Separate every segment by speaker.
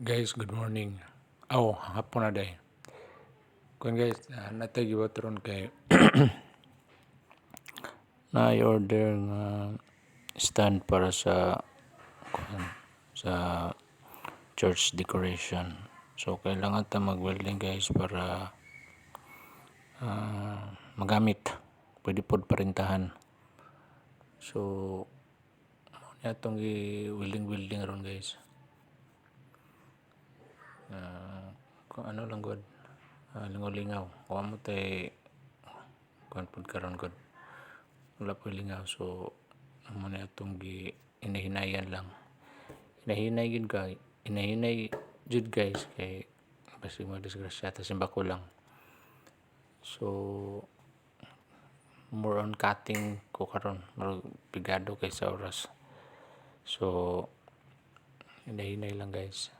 Speaker 1: Guys, good morning. Hapon na day. Kung guys, natay giwat ron kay na-order nga stand para sa church decoration. So kailangan ta mag-welding guys para magamit. Pwede pod parintahan. So atong i-welding ron guys. Kung ano lang god, lingaw-lingaw. Kuha mo tay kuan pod karon god. Wala po lingaw, so muna atong hinahinayan lang. Hinahinay jud guys kay basi mo disgrasya ta simba ko lang. So more on cutting ko karon, pigado kay sa oras. So hinahinay lang guys.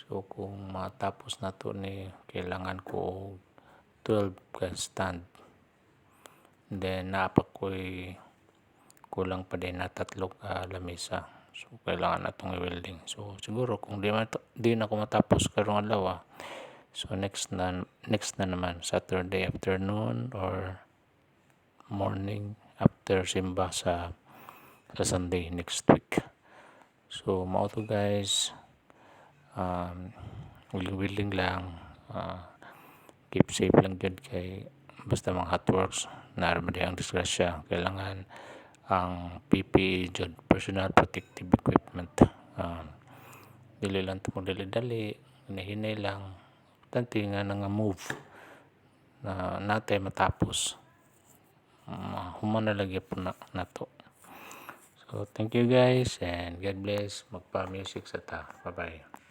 Speaker 1: So kung matapos na to ni kailangan ko 12 ka stand. Then naapak ko'y kulang pa din na 3 lamesa. So kailangan natong i-welding. So siguro kung di na ako matapos karong adlaw, so next na naman Saturday afternoon or morning after simba sa Sunday next week. So mao to guys, willing lang, keep safe lang jud kay basta mga hot works na ang disgrasya, kailangan ang PPE jud, personal protective equipment. Dili lang ito dali-dali, hinahinay lang, importante nga nga move na natay matapos, human na lagi po na to. So thank you guys and God bless. Magpa-music sa ta. Bye bye.